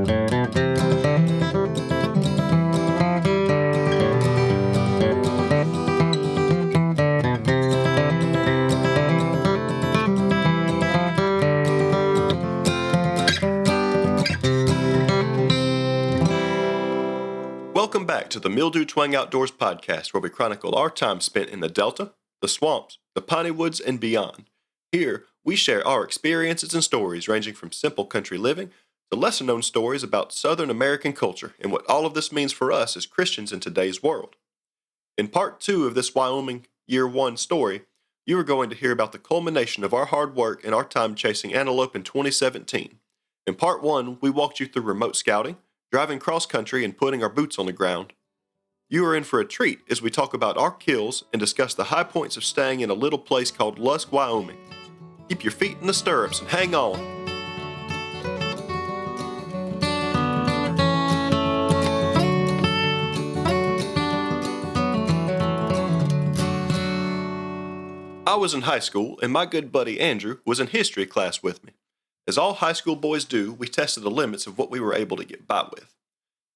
Welcome back to the Mildew Twang Outdoors podcast, where we chronicle our time spent in the Delta, the swamps, the piney woods, and beyond. Here, we share our experiences and stories ranging from simple country living to lesser-known stories about Southern American culture and what all of this means for us as Christians in today's world. In part 2 of this Wyoming Year 1 story, you are going to hear about the culmination of our hard work and our time chasing antelope in 2017. In part 1, we walked you through remote scouting, driving cross-country, and putting our boots on the ground. You are in for a treat as we talk about our kills and discuss the high points of staying in a little place called Lusk, Wyoming. Keep your feet in the stirrups and hang on. I was in high school, and my good buddy Andrew was in history class with me. As all high school boys do, we tested the limits of what we were able to get by with.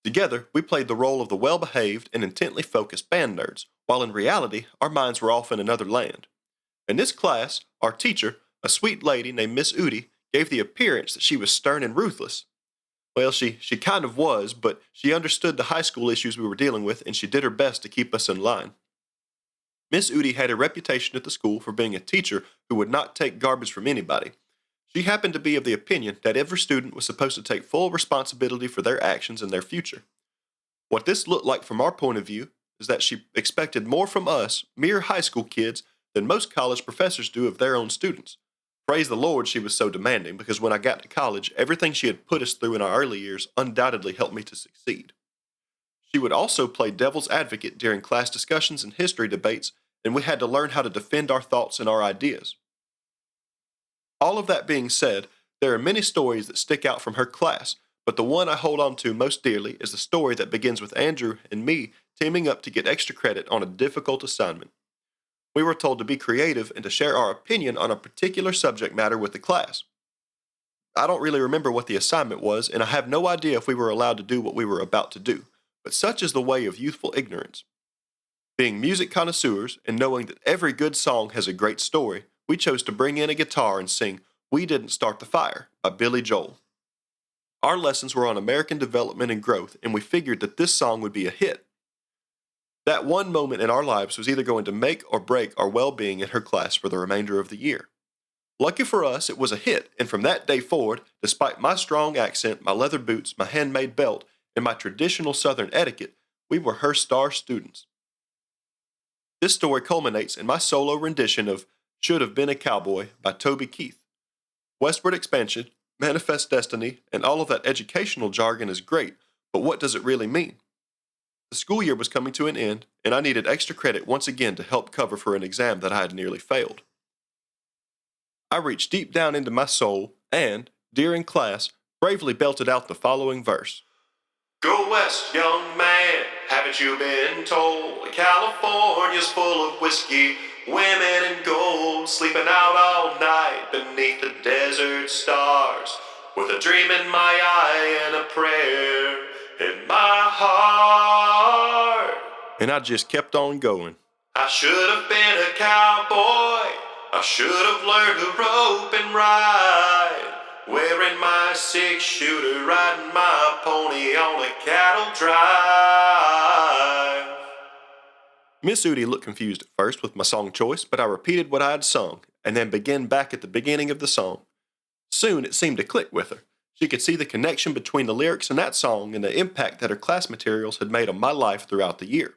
Together, we played the role of the well-behaved and intently focused band nerds, while in reality, our minds were off in another land. In this class, our teacher, a sweet lady named Miss Udi, gave the appearance that she was stern and ruthless. Well, she kind of was, but she understood the high school issues we were dealing with, and she did her best to keep us in line. Miss Udi had a reputation at the school for being a teacher who would not take garbage from anybody. She happened to be of the opinion that every student was supposed to take full responsibility for their actions and their future. What this looked like from our point of view is that she expected more from us, mere high school kids, than most college professors do of their own students. Praise the Lord she was so demanding, because when I got to college, everything she had put us through in our early years undoubtedly helped me to succeed. She would also play devil's advocate during class discussions and history debates, and we had to learn how to defend our thoughts and our ideas. All of that being said, there are many stories that stick out from her class, but the one I hold on to most dearly is the story that begins with Andrew and me teaming up to get extra credit on a difficult assignment. We were told to be creative and to share our opinion on a particular subject matter with the class. I don't really remember what the assignment was, and I have no idea if we were allowed to do what we were about to do, but such is the way of youthful ignorance. Being music connoisseurs and knowing that every good song has a great story, we chose to bring in a guitar and sing "We Didn't Start the Fire" by Billy Joel. Our lessons were on American development and growth, and we figured that this song would be a hit. That one moment in our lives was either going to make or break our well-being in her class for the remainder of the year. Lucky for us, it was a hit, and from that day forward, despite my strong accent, my leather boots, my handmade belt, and my traditional Southern etiquette, we were her star students. This story culminates in my solo rendition of "Should Have Been a Cowboy" by Toby Keith. Westward expansion, manifest destiny, and all of that educational jargon is great, but what does it really mean? The school year was coming to an end, and I needed extra credit once again to help cover for an exam that I had nearly failed. I reached deep down into my soul and, during class, bravely belted out the following verse. Go west, young man, haven't you been told? California's full of whiskey, women and gold, sleeping out all night beneath the desert stars, with a dream in my eye and a prayer in my heart. And I just kept on going. I should have been a cowboy, I should have learned to rope and ride, wearing my 6-shooter, riding my pony on a cattle drive. Miss Udi looked confused at first with my song choice, but I repeated what I had sung, and then began back at the beginning of the song. Soon it seemed to click with her. She could see the connection between the lyrics in that song and the impact that her class materials had made on my life throughout the year.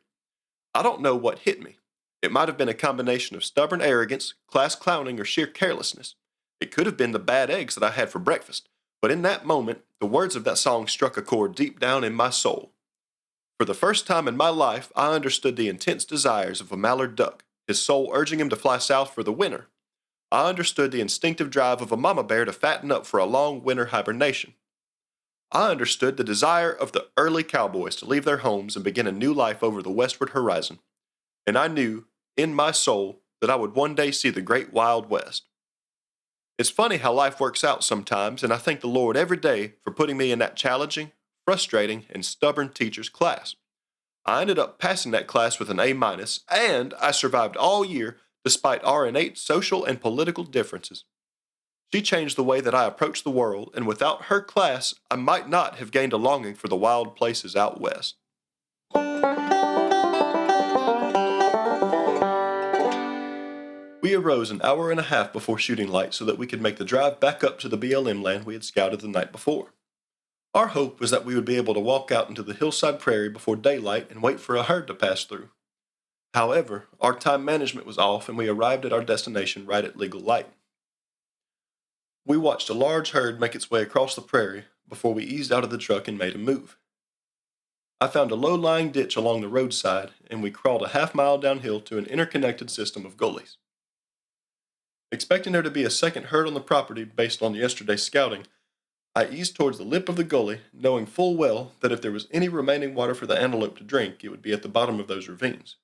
I don't know what hit me. It might have been a combination of stubborn arrogance, class clowning, or sheer carelessness. It could have been the bad eggs that I had for breakfast, but in that moment, the words of that song struck a chord deep down in my soul. For the first time in my life, I understood the intense desires of a mallard duck, his soul urging him to fly south for the winter. I understood the instinctive drive of a mama bear to fatten up for a long winter hibernation. I understood the desire of the early cowboys to leave their homes and begin a new life over the westward horizon. And I knew, in my soul, that I would one day see the great Wild West. It's funny how life works out sometimes, and I thank the Lord every day for putting me in that challenging, frustrating, and stubborn teacher's class. I ended up passing that class with an A minus, and I survived all year despite our innate social and political differences. She changed the way that I approach the world, and without her class, I might not have gained a longing for the wild places out west. We arose an hour and a half before shooting light so that we could make the drive back up to the BLM land we had scouted the night before. Our hope was that we would be able to walk out into the hillside prairie before daylight and wait for a herd to pass through. However, our time management was off and we arrived at our destination right at legal light. We watched a large herd make its way across the prairie before we eased out of the truck and made a move. I found a low-lying ditch along the roadside and we crawled a half-mile downhill to an interconnected system of gullies. Expecting there to be a second herd on the property based on yesterday's scouting, I eased towards the lip of the gully, knowing full well that if there was any remaining water for the antelope to drink, it would be at the bottom of those ravines.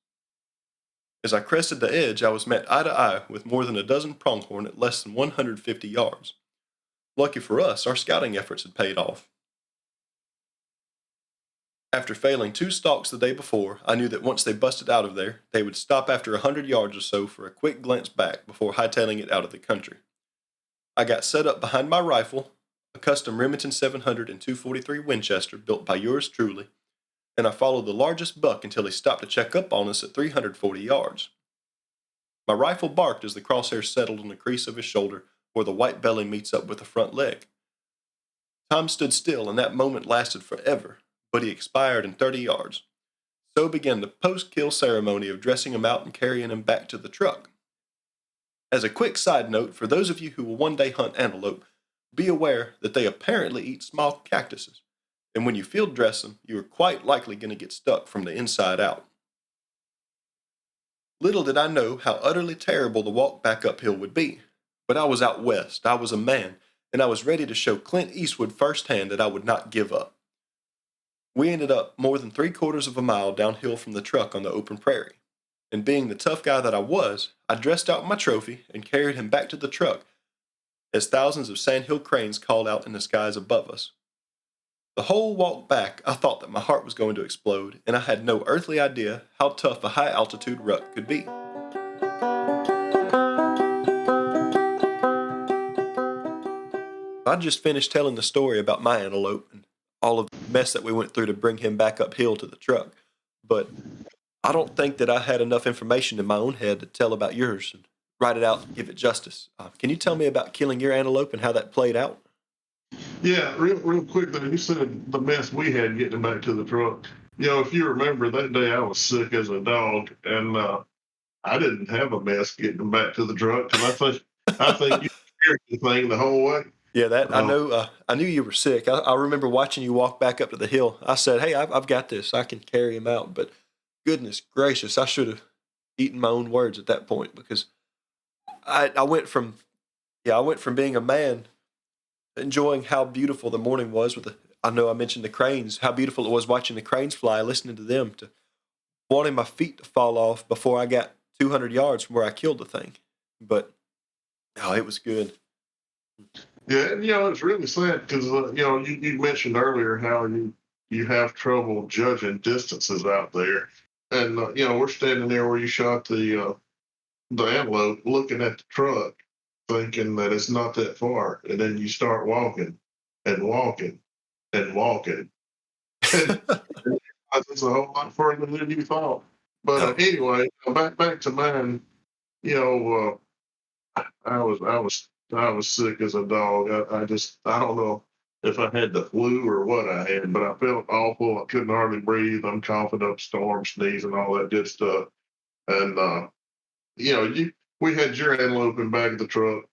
As I crested the edge, I was met eye to eye with more than a dozen pronghorn at less than 150 yards. Lucky for us, our scouting efforts had paid off. After failing 2 stalks the day before, I knew that once they busted out of there, they would stop after 100 yards or so for a quick glance back before hightailing it out of the country. I got set up behind my rifle, a custom Remington 700 and 243 Winchester built by yours truly, and I followed the largest buck until he stopped to check up on us at 340 yards. My rifle barked as the crosshairs settled on the crease of his shoulder where the white belly meets up with the front leg. Time stood still and that moment lasted forever, but he expired in 30 yards. So began the post-kill ceremony of dressing him out and carrying him back to the truck. As a quick side note, for those of you who will one day hunt antelope, be aware that they apparently eat small cactuses, and when you field dress them, you are quite likely going to get stuck from the inside out. Little did I know how utterly terrible the walk back uphill would be, but I was out west, I was a man, and I was ready to show Clint Eastwood firsthand that I would not give up. We ended up more than 3/4 of a mile downhill from the truck on the open prairie, and being the tough guy that I was, I dressed out my trophy and carried him back to the truck as thousands of sandhill cranes called out in the skies above us. The whole walk back, I thought that my heart was going to explode, and I had no earthly idea how tough a high-altitude rut could be. I just finished telling the story about my antelope and all of the mess that we went through to bring him back uphill to the truck, but I don't think that I had enough information in my own head to tell about yours and write it out and give it justice. Can you tell me about killing your antelope and how that played out? Yeah, real quick though, you said the mess we had getting back to the truck. If you remember that day, I was sick as a dog, and I didn't have a mess getting back to the truck because I think you carried the thing the whole way. Yeah, that I Uh, know. I knew you were sick. I remember watching you walk back up to the hill. I said, "Hey, I've got this. I can carry him out." But goodness gracious, I should have eaten my own words at that point because I went from I went from being a man enjoying how beautiful the morning was with the. I know I mentioned the cranes, how beautiful it was watching the cranes fly, listening to them, to wanting my feet to fall off before I got 200 yards from where I killed the thing. But oh, it was good. yeah, and it's really sad because you mentioned earlier how you have trouble judging distances out there, and we're standing there where you shot the antelope, looking at the truck, thinking that it's not that far, and then you start walking and walking and walking, and it's a whole lot further than you thought. But Oh, anyway, back to mine. You know, I was sick as a dog. I don't know if I had the flu or what I had, but I felt awful. I couldn't hardly breathe. I'm coughing up storm, sneezing, all that good stuff. And you we had your antelope in back of the truck,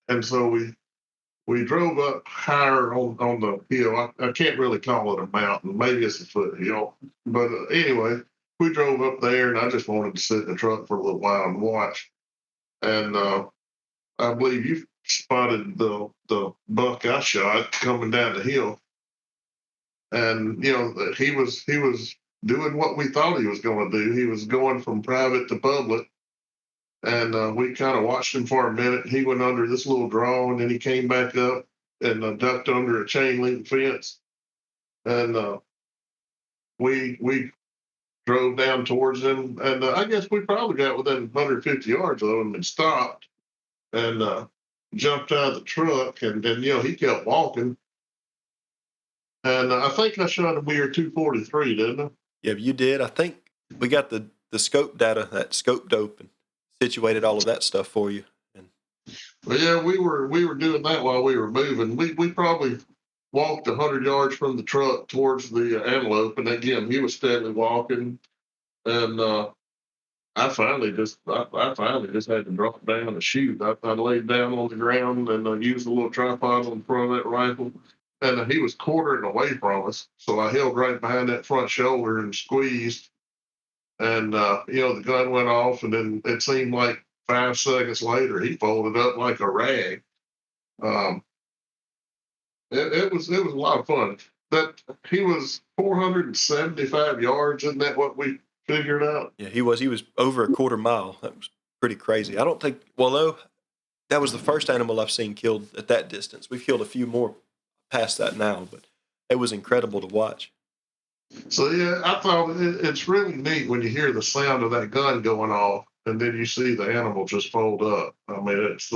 and so we drove up higher on the hill. I can't really call it a mountain. Maybe it's a foothill. But anyway, we drove up there, and I just wanted to sit in the truck for a little while and watch. And I believe you spotted the buck I shot coming down the hill, and he was doing what we thought he was going to do. He was going from private to public, and we kind of watched him for a minute. He went under this little draw, and then he came back up and ducked under a chain link fence, and we drove down towards him, and I guess we probably got within 150 yards of him and stopped and jumped out of the truck, and he kept walking, and I think I shot a deer 243, didn't I? Yeah, you did. I think we got the scope data, that scope dope, and situated all of that stuff for you. And Well, yeah, we were doing that while we were moving. We probably walked 100 yards from the truck towards the antelope, and again he was steadily walking, and I finally just had to drop down and shoot. I laid down on the ground and used a little tripod on the front of that rifle, and he was quartering away from us, so I held right behind that front shoulder and squeezed, and the gun went off, and then it seemed like 5 seconds later he folded up like a rag. Um, it was a lot of fun. That he was 475 yards, isn't that what we figured out? yeah, he was over a quarter mile. That was pretty crazy. I don't think. Well, no, that was the first animal I've seen killed at that distance. We've killed a few more past that now, but it was incredible to watch. So yeah, I thought it's really neat when you hear the sound of that gun going off, and then you see the animal just fold up. I mean, it's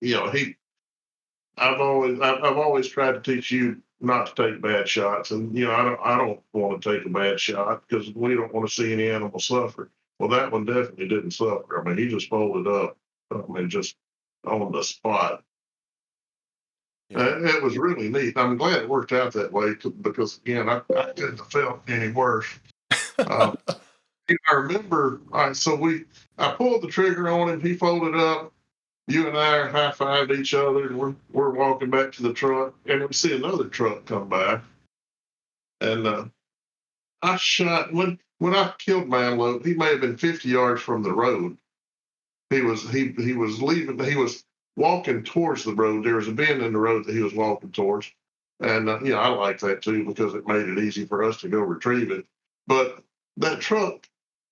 he. I've always tried to teach you not to take bad shots, and I don't want to take a bad shot because we don't want to see any animal suffer. Well, that one definitely didn't suffer. I mean, he just folded up. I mean, just on the spot. Yeah, It was really neat. I'm glad it worked out that way because again, I couldn't have felt any worse. Um, I remember, all right, so I pulled the trigger on him. He folded up. You and I high fived each other, and we're walking back to the truck, and we see another truck come by. And I shot when I killed my antelope. He may have been 50 yards from the road. He was leaving. He was walking towards the road. There was a bend in the road that he was walking towards, and I like that too because it made it easy for us to go retrieve it. But that truck,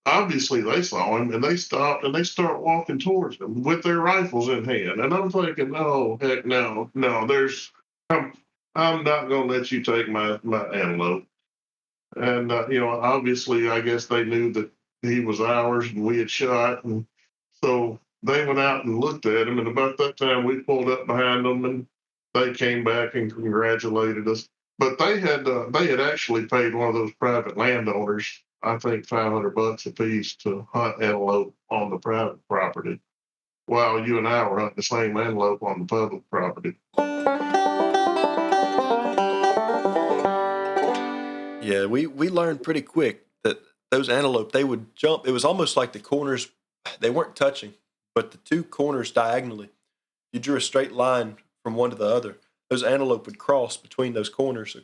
obviously, they saw him and they stopped and they start walking towards him with their rifles in hand. And I'm thinking, oh heck no, no, I'm, I'm not going to let you take my antelope. And obviously, I guess they knew that he was ours and we had shot, and so they went out and looked at him. And about that time, we pulled up behind them, and they came back and congratulated us. But they had actually paid one of those private landowners, I think, $500 a piece to hunt antelope on the private property, while you and I were hunting the same antelope on the public property. yeah. We learned pretty quick that those antelope they would jump. It was almost like the corners they weren't touching, but the two corners diagonally. You drew a straight line from one to the other. Those antelope would cross between those corners,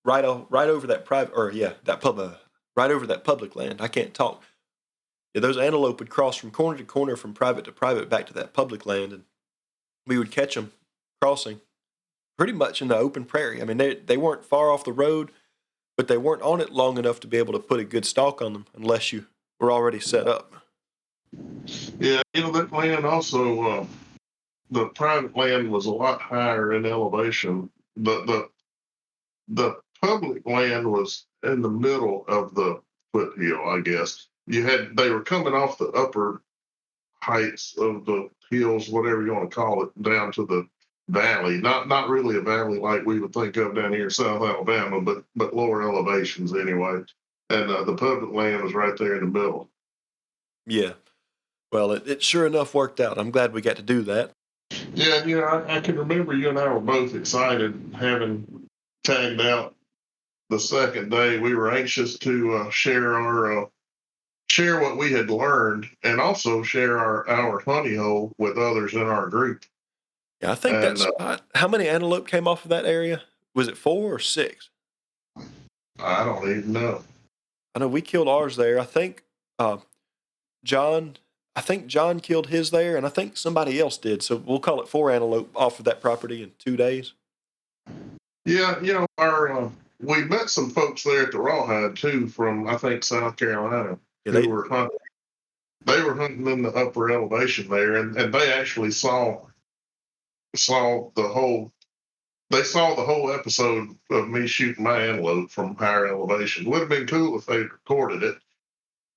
right over that private, or yeah, that right over that public land. I can't talk. Yeah, those antelope would cross from corner to corner, from private to private, back to that public land, and we would catch them crossing pretty much in the open prairie. I mean, they weren't far off the road, but they weren't on it long enough to be able to put a good stalk on them unless you were already set up. Yeah, that land also, the private land was a lot higher in elevation. The public land was in the middle of the foothill, I guess. They were coming off the upper heights of the hills, whatever you want to call it, down to the valley. Not really a valley like we would think of down here in South Alabama, but lower elevations anyway. And the public land was right there in the middle. Yeah. Well, it sure enough worked out. I'm glad we got to do that. Yeah, I can remember you and I were both excited having tagged out the second day. We were anxious to share what we had learned and also share our honey hole with others in our group. Yeah, I think that And spot. How many antelope came off of that area? Was it 4 or 6? I don't even know. I know we killed ours there. Uh, John. I think John killed his there, and I think somebody else did. So we'll call it 4 antelope off of that property in 2 days. Yeah, our we met some folks there at the Rawhide too from I think South Carolina Yeah, who were hunting. they were hunting in the upper elevation there, and they actually saw the whole they saw the whole episode of me shooting my antelope from higher elevation. Would have been cool if they recorded it,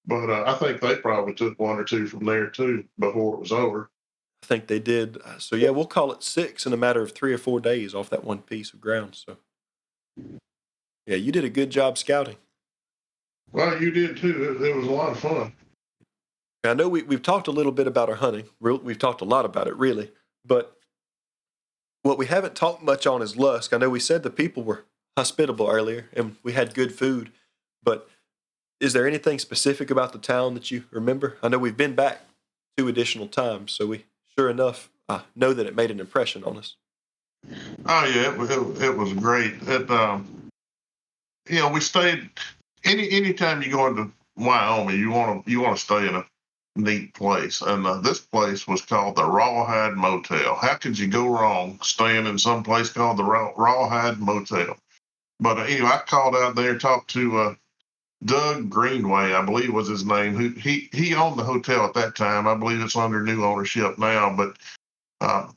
but I think they probably took one or two from there too before it was over. I think they did. So yeah, we'll call it 6 in a matter of 3 or 4 days off that one piece of ground. So yeah, you did a good job scouting. Well, you did too. It was a lot of fun. I know we've talked a little bit about our hunting. We've talked a lot about it, really. But what we haven't talked much on is Lusk. I know we said the people were hospitable earlier and we had good food. But is there anything specific about the town that you remember? I know we've been back 2 additional times, so we sure enough know that it made an impression on us. Oh yeah, it was great. We stayed anytime you go into Wyoming, you want to stay in a neat place, and this place was called the Rawhide Motel. How could you go wrong staying in some place called the Rawhide Motel? But anyway, I called out there, talked to Doug Greenway, I believe was his name. Who he owned the hotel at that time. I believe it's under new ownership now, but uh,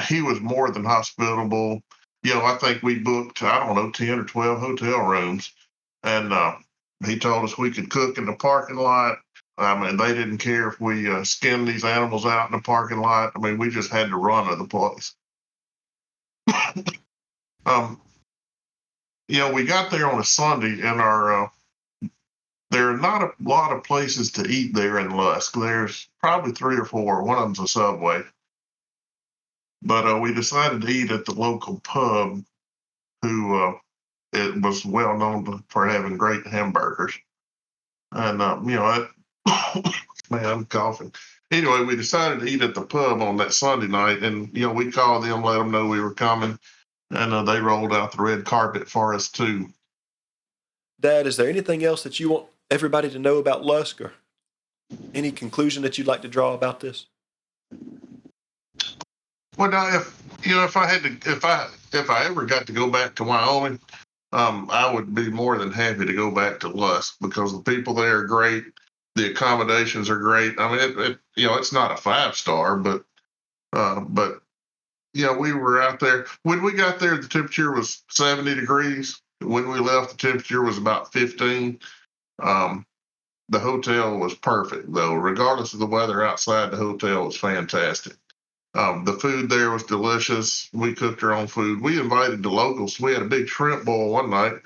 he was more than hospitable. I think we booked, I don't know, 10 or 12 hotel rooms. And he told us we could cook in the parking lot. I mean, they didn't care if we skinned these animals out in the parking lot. I mean, we just had to run to the place. um, we got there on a Sunday, and there are not a lot of places to eat there in Lusk. There's probably 3 or 4. One of them's a Subway. But we decided to eat at the local pub, who it was well known for having great hamburgers. And man, I'm coughing. Anyway, we decided to eat at the pub on that Sunday night, and we called them, let them know we were coming, and they rolled out the red carpet for us too. Dad, is there anything else that you want everybody to know about Lusk, or any conclusion that you'd like to draw about this? Well, now, if I ever got to go back to Wyoming, I would be more than happy to go back to Lusk because the people there are great, the accommodations are great. I mean, it's not a 5-star, but we were out there when we got there. The temperature was 70 degrees. When we left, the temperature was about 15. The hotel was perfect, though. Regardless of the weather outside, the hotel was fantastic. The food there was delicious. We cooked our own food. We invited the locals. We had a big shrimp boil one night,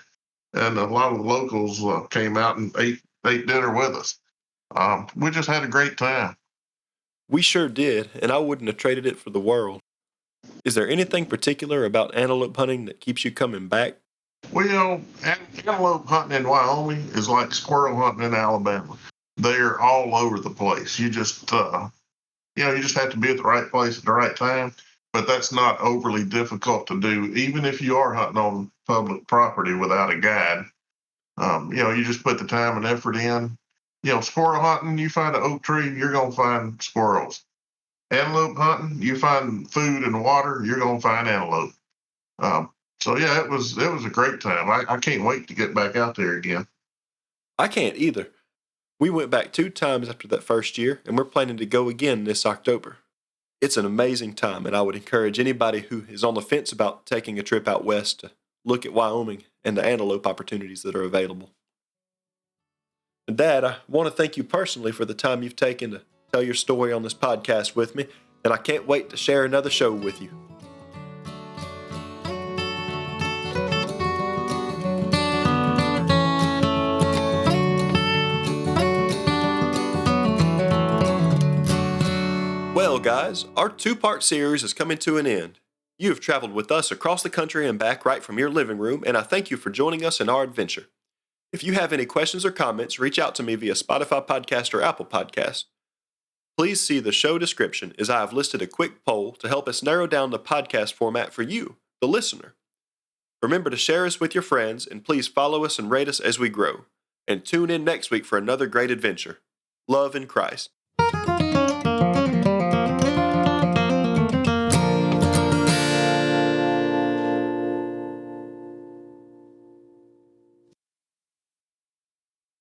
and a lot of the locals came out and ate dinner with us. We just had a great time. We sure did, and I wouldn't have traded it for the world. Is there anything particular about antelope hunting that keeps you coming back? Well, antelope hunting in Wyoming is like squirrel hunting in Alabama. They're all over the place. You just have to be at the right place at the right time. But that's not overly difficult to do, even if you are hunting on public property without a guide. You just put the time and effort in. Squirrel hunting, you find an oak tree, you're gonna find squirrels. Antelope hunting, you find food and water, you're gonna find antelope. So yeah, it was a great time. I can't wait to get back out there again. I can't either. We went back 2 times after that first year, and we're planning to go again this October. It's an amazing time, and I would encourage anybody who is on the fence about taking a trip out west to look at Wyoming and the antelope opportunities that are available. And Dad, I want to thank you personally for the time you've taken to tell your story on this podcast with me, and I can't wait to share another show with you. Well, guys, our 2-part series is coming to an end. You have traveled with us across the country and back right from your living room, and I thank you for joining us in our adventure. If you have any questions or comments, reach out to me via Spotify Podcast or Apple Podcast. Please see the show description as I have listed a quick poll to help us narrow down the podcast format for you, the listener. Remember to share us with your friends, and please follow us and rate us as we grow. And tune in next week for another great adventure. Love in Christ.